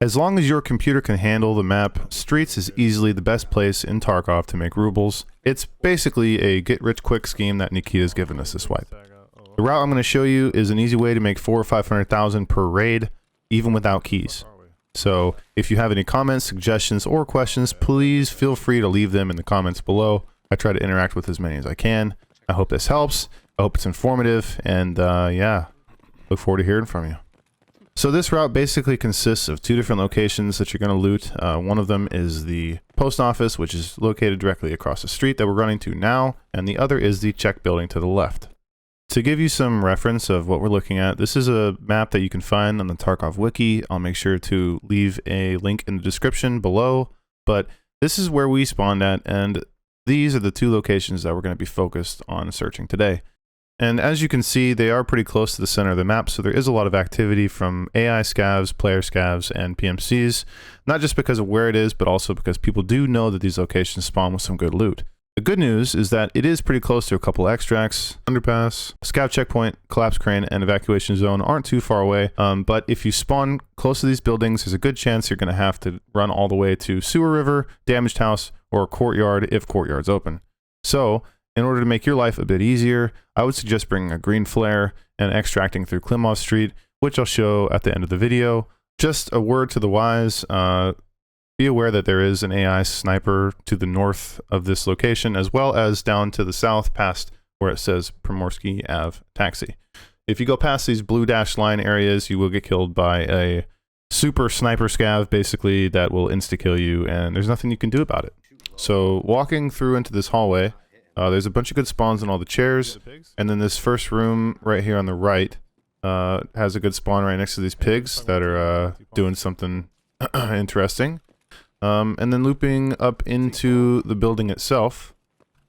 As long as your computer can handle the map, Streets is easily the best place in Tarkov to make rubles. It's basically a get-rich-quick scheme that Nikita's given us this wipe. The route I'm going to show you is an easy way to make 400,000 or 500,000 per raid, even without keys. So, if you have any comments, suggestions, or questions, please feel free to leave them in the comments below. I try to interact with as many as I can. I hope this helps. I hope it's informative, and yeah, look forward to hearing from you. So this route basically consists of two different locations that you're going to loot. One of them is the post office, which is located directly across the street that we're running to now, and the other is the Chek building to the left. To give you some reference of what we're looking at, this is a map that you can find on the Tarkov wiki. I'll make sure to leave a link in the description below, but this is where we spawned at, and these are the two locations that we're going to be focused on searching today. And as you can see, they are pretty close to the center of the map, so there is a lot of activity from AI scavs, player scavs, and PMCs, not just because of where it is, but also because people do know that these locations spawn with some good loot. The good news is that it is pretty close to a couple extracts. Underpass, scav checkpoint, collapse crane, and evacuation zone aren't too far away, but if you spawn close to these buildings, there's a good chance you're going to have to run all the way to Sewer River, Damaged House, or Courtyard if Courtyard's open. So, in order to make your life a bit easier, I would suggest bringing a green flare and extracting through Klimov Street, which I'll show at the end of the video. Just a word to the wise, be aware that there is an AI sniper to the north of this location, as well as down to the south past where it says Primorsky Ave Taxi. If you go past these blue dashed line areas, you will get killed by a super sniper scav, basically, that will insta-kill you, and there's nothing you can do about it. So, walking through into this hallway, there's a bunch of good spawns in all the chairs, and then this first room right here on the right has a good spawn right next to these pigs that are doing something interesting. And then looping up into the building itself,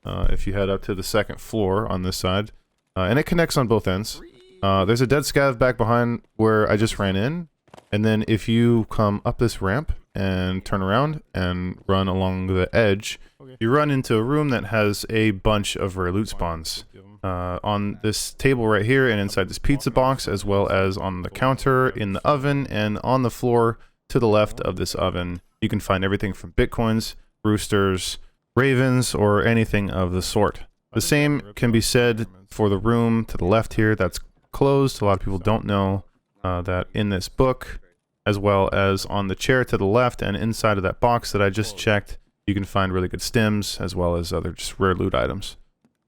if you head up to the second floor on this side, and it connects on both ends. There's a dead scav back behind where I just ran in, and then if you come up this ramp and turn around and run along the edge, you run into a room that has a bunch of rare loot spawns. On this table right here and inside this pizza box, as well as on the counter, in the oven, and on the floor to the left of this oven, you can find everything from bitcoins, roosters, ravens, or anything of the sort. The same can be said for the room to the left here that's closed. A lot of people don't know that in this book, as well as on the chair to the left and inside of that box that I just checked, you can find really good stims as well as other just rare loot items.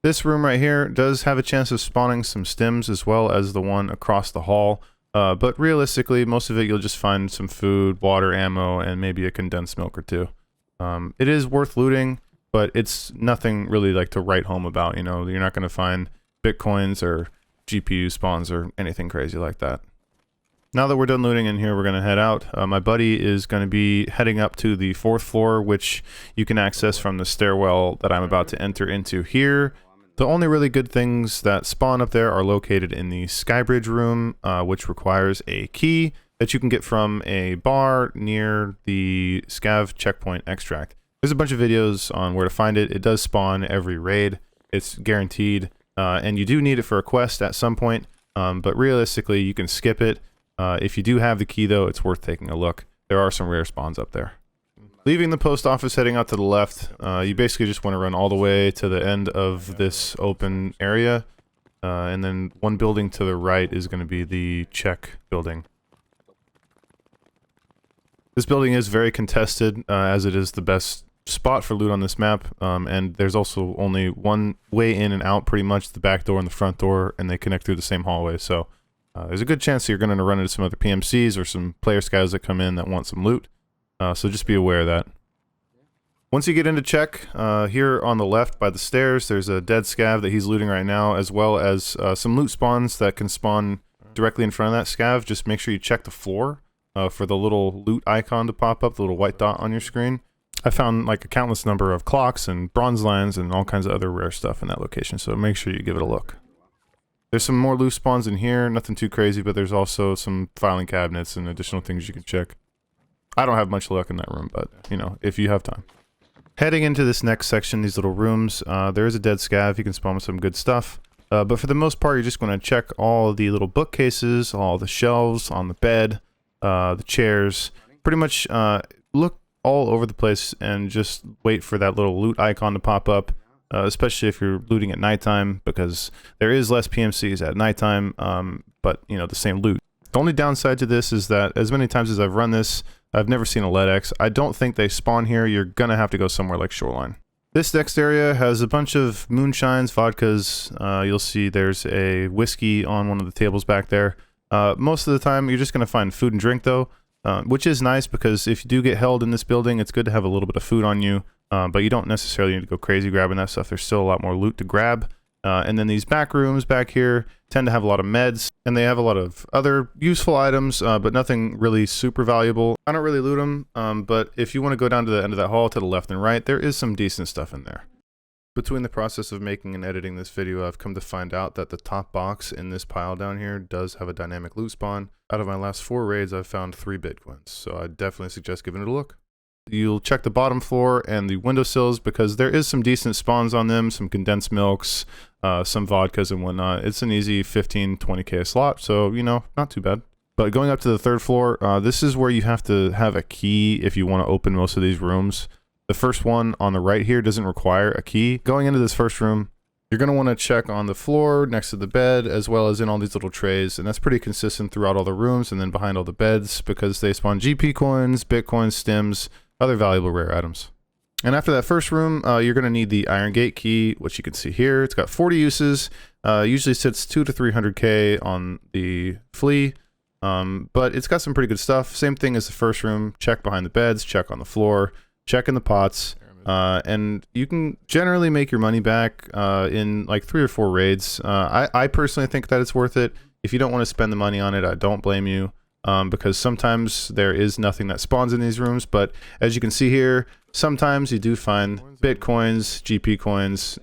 This room right here does have a chance of spawning some stims as well as the one across the hall, but realistically most of it you'll just find some food, water, ammo, and maybe a condensed milk or two. It is worth looting, but it's nothing really like to write home about, you know. You're not going to find bitcoins or GPU spawns or anything crazy like that. Now that we're done looting in here, we're going to head out. My buddy is going to be heading up to the 4th floor, which you can access from the stairwell that I'm about to enter into here. The only really good things that spawn up there are located in the Skybridge room, which requires a key that you can get from a bar near the Scav checkpoint extract. There's a bunch of videos on where to find it. It does spawn every raid. It's guaranteed, and you do need it for a quest at some point, but realistically you can skip it. If you do have the key though, it's worth taking a look. There are some rare spawns up there. Leaving the post office, heading out to the left, you basically just want to run all the way to the end of this open area, and then one building to the right is going to be the Chek building. This building is very contested, as it is the best spot for loot on this map, and there's also only one way in and out, pretty much, the back door and the front door, and they connect through the same hallway, so there's a good chance that you're going to run into some other PMCs or some player scouts that come in that want some loot. So just be aware of that. Once you get into Chek, here on the left by the stairs, there's a dead scav that he's looting right now, as well as some loot spawns that can spawn directly in front of that scav. Just make sure you check the floor for the little loot icon to pop up, the little white dot on your screen. I found like a countless number of clocks and bronze lions and all kinds of other rare stuff in that location, so make sure you give it a look. There's some more loot spawns in here, nothing too crazy, but there's also some filing cabinets and additional things you can check. I don't have much luck in that room, but, you know, if you have time. Heading into this next section, these little rooms, there is a dead scav. You can spawn with some good stuff. But for the most part, you're just going to check all the little bookcases, all the shelves on the bed, the chairs, pretty much look all over the place and just wait for that little loot icon to pop up, especially if you're looting at nighttime, because there is less PMCs at nighttime, but you know, the same loot. The only downside to this is that as many times as I've run this, I've never seen a Bldg. I don't think they spawn here. You're gonna have to go somewhere like Shoreline. This next area has a bunch of moonshines, vodkas. You'll see there's a whiskey on one of the tables back there. Most of the time, you're just gonna find food and drink though, which is nice because if you do get held in this building, it's good to have a little bit of food on you, but you don't necessarily need to go crazy grabbing that stuff. There's still a lot more loot to grab. And then these back rooms back here tend to have a lot of meds, and they have a lot of other useful items, but nothing really super valuable. I don't really loot them, but if you want to go down to the end of that hall to the left and right, there is some decent stuff in there. Between the process of making and editing this video, I've come to find out that the top box in this pile down here does have a dynamic loot spawn. Out of my last 4 raids, I've found 3 Bitcoins, so I definitely suggest giving it a look. You'll check the bottom floor and the windowsills because there is some decent spawns on them, some condensed milks, some vodkas and whatnot. It's an easy 15-20k a slot, so you know, not too bad. But going up to the 3rd floor, this is where you have to have a key if you want to open most of these rooms. The first one on the right here doesn't require a key. Going into this first room, you're going to want to check on the floor next to the bed as well as in all these little trays, and that's pretty consistent throughout all the rooms and then behind all the beds because they spawn GP coins, Bitcoin, stims, other valuable rare items. And after that first room, you're going to need the Iron Gate key, which you can see here. It's got 40 uses, usually sits 200 to 300k on the flea, but it's got some pretty good stuff. Same thing as the first room. Check behind the beds, check on the floor, check in the pots, and you can generally make your money back in like 3 or 4 raids. I personally think that it's worth it. If you don't want to spend the money on it, I don't blame you. Because sometimes there is nothing that spawns in these rooms, but as you can see here, sometimes you do find Bitcoins, GP coins,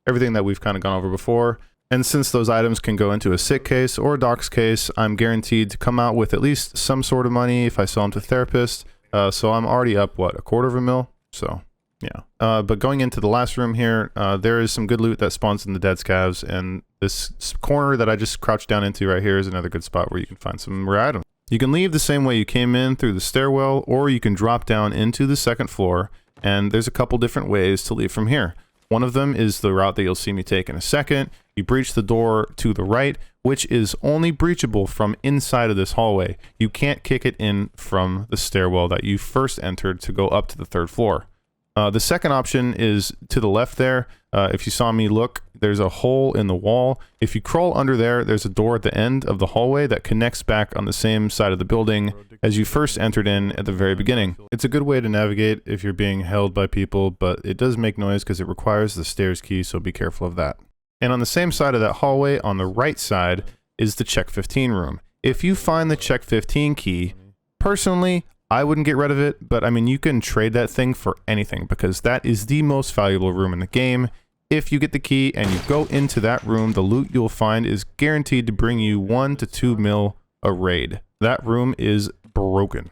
everything that we've kind of gone over before. And since those items can go into a sick case or a docs case, I'm guaranteed to come out with at least some sort of money if I sell them to therapists. So I'm already up, what, $250,000? So yeah. But going into the last room here, there is some good loot that spawns in the dead scavs, and this corner that I just crouched down into right here is another good spot where you can find some rare items. You can leave the same way you came in through the stairwell, or you can drop down into the 2nd floor, and there's a couple different ways to leave from here. One of them is the route that you'll see me take in a second. You breach the door to the right, which is only breachable from inside of this hallway. You can't kick it in from the stairwell that you first entered to go up to the 3rd floor. The second option is to the left there. If you saw me look, there's a hole in the wall. If you crawl under there, there's a door at the end of the hallway that connects back on the same side of the building as you first entered in at the very beginning. It's a good way to navigate if you're being held by people, but it does make noise because it requires the stairs key, so be careful of that. And on the same side of that hallway, on the right side, is the Chek 15 room. If you find the Chek 15 key, personally, I wouldn't get rid of it, but I mean, you can trade that thing for anything because that is the most valuable room in the game. If you get the key and you go into that room, the loot you'll find is guaranteed to bring you 1 to 2 mil a raid. That room is broken.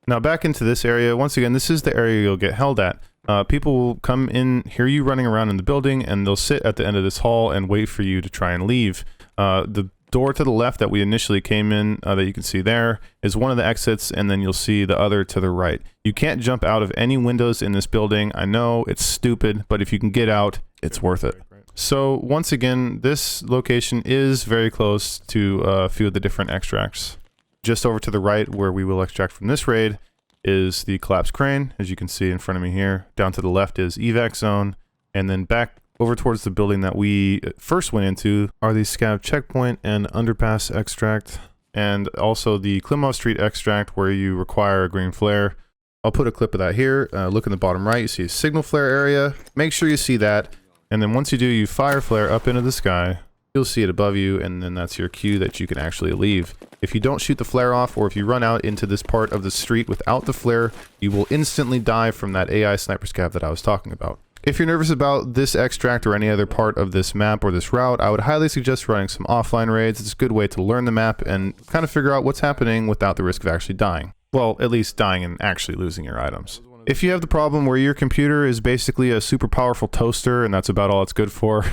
Now back into this area, once again, this is the area you'll get held at. People will come in, hear you running around in the building, and they'll sit at the end of this hall and wait for you to try and leave. The door to the left that we initially came in, that you can see there, is one of the exits, and then you'll see the other to the right. You can't jump out of any windows in this building. I know it's stupid, but if you can get out, it's worth it. So once again, this location is very close to a few of the different extracts. Just over to the right, where we will extract from this raid, is the collapsed crane, as you can see in front of me here. Down to the left is evac zone, and then back over towards the building that we first went into are the scav checkpoint and underpass extract, and also the Klimov Street extract where you require a green flare. I'll put a clip of that here. Look in the bottom right, you see a signal flare area. Make sure you see that, and then once you do, you fire flare up into the sky. You'll see it above you, and then that's your cue that you can actually leave. If you don't shoot the flare off, or if you run out into this part of the street without the flare, you will instantly die from that AI sniper scav that I was talking about. If you're nervous about this extract or any other part of this map or this route, I would highly suggest running some offline raids. It's a good way to learn the map and kind of figure out what's happening without the risk of actually dying. Well, at least dying and actually losing your items. If you have the problem where your computer is basically a super powerful toaster and that's about all it's good for,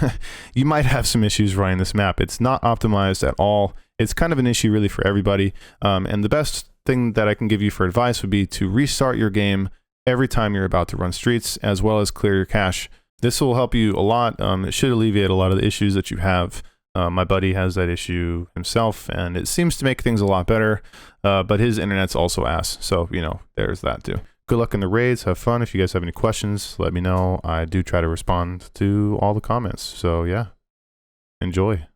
you might have some issues running this map. It's not optimized at all. It's kind of an issue really for everybody. And the best thing that I can give you for advice would be to restart your game every time you're about to run streets, as well as clear your cache. This will help you a lot. It should alleviate a lot of the issues that you have. My buddy has that issue himself, and it seems to make things a lot better, but his internet's also ass, so, you know, there's that too. Good luck in the raids, have fun. If you guys have any questions, let me know. I do try to respond to all the comments, so yeah, enjoy.